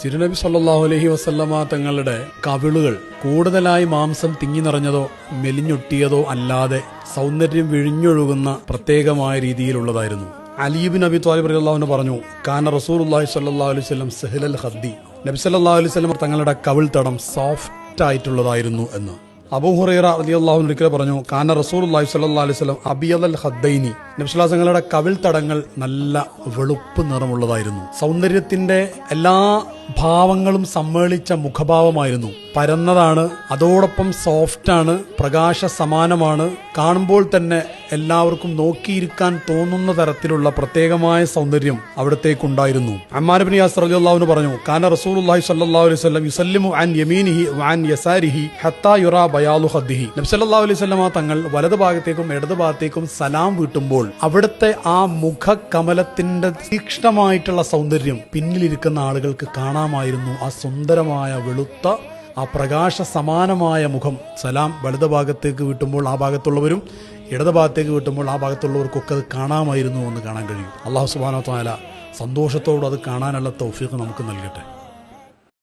തിരുനബി സല്ലല്ലാഹു അലൈഹി വസല്ലമ തങ്ങളുടെ കവിളുകൾ കൂടുതലായി മാംസം തിങ്ങി നിറഞ്ഞതോ മെലിഞ്ഞൊട്ടിയതോ അല്ലാതെ സൗന്ദര്യം വിഴിഞ്ഞൊഴുകുന്ന പ്രത്യേകമായ രീതിയിലുള്ളതായിരുന്നു. അലി ഇബ്നു അബി ത്വാലിബ് റളിയല്ലാഹു അൻഹു പറഞ്ഞു, കാന റസൂലുള്ളാഹി സ്വല്ലല്ലാഹു അലൈഹി വസല്ലം സഹലൽ ഖദ്ദി, നബി സല്ലല്ലാഹു അലൈഹി വസല്ലം തങ്ങളുടെ കവിൾ തടം സോഫ്റ്റ് ആയിട്ടുള്ളതായിരുന്നു എന്ന്. അബൂ ഹുറൈറ റളിയല്ലാഹു അൻഹു ഒരിക്കൽ പറഞ്ഞു, കാന റസൂലുള്ളാഹി സ്വല്ലല്ലാഹു അലൈഹി വസല്ലം അബിയദൽ ഖദ്ദൈനി, നബി സല്ലല്ലാഹു അലൈഹി വസല്ലം തങ്ങളുടെ കവിൾ തടങ്ങൾ നല്ല വെളുപ്പ് നിറമുള്ളതായിരുന്നു. സൗന്ദര്യത്തിന്റെ എല്ലാ ഭാവങ്ങളും സമ്മേളിച്ച മുഖഭാവമായിരുന്നു. പരന്നതാണ്, അതോടൊപ്പം സോഫ്റ്റാണ്, പ്രകാശ സമാനമാണ്. കാണുമ്പോൾ തന്നെ എല്ലാവർക്കും നോക്കിയിരിക്കാൻ തോന്നുന്ന തരത്തിലുള്ള പ്രത്യേകമായ സൗന്ദര്യം അവിടത്തേക്കുണ്ടായിരുന്നു. അമ്മാർ ഇബ്നു യാസിർ റളിയല്ലാഹു അൻഹു പറഞ്ഞു, കാന റസൂലുള്ളാഹി സ്വല്ലല്ലാഹു അലൈഹി വസല്ലം യുസല്ലിമു അൻ യമീനിഹി വഅൻ യസാരിഹി ഹത്താ യുറാ ബയാലു ഖദ്ദിഹി, നബി സല്ലല്ലാഹു അലൈഹി വസല്ലം തങ്ങൾ വലതു ഭാഗത്തേക്കും ഇടതു ഭാഗത്തേക്കും സലാം വീട്ടുമ്പോൾ അവിടുത്തെ ആ മുഖകമലത്തിന്റെ തീക്ഷ്ണമായിട്ടുള്ള സൗന്ദര്യം പിന്നിലിരിക്കുന്ന ആളുകൾക്ക് കാണാമായിരുന്നു. ആ സുന്ദരമായ വെളുത്ത ആ പ്രകാശ സമാനമായ മുഖം സലാം വലതു ഭാഗത്തേക്ക് വീട്ടുമ്പോൾ ആ ഭാഗത്തുള്ളവരും ഇടതു ഭാഗത്തേക്ക് വീട്ടുമ്പോൾ ആ ഭാഗത്തുള്ളവർക്കൊക്കെ അത് കാണാമായിരുന്നു എന്ന് കാണാൻ കഴിയും. അല്ലാഹു സുബ്ഹാനഹു വ തആല സന്തോഷത്തോട് അത് കാണാനുള്ള തൗഫീഖ് നമുക്ക് നൽകട്ടെ.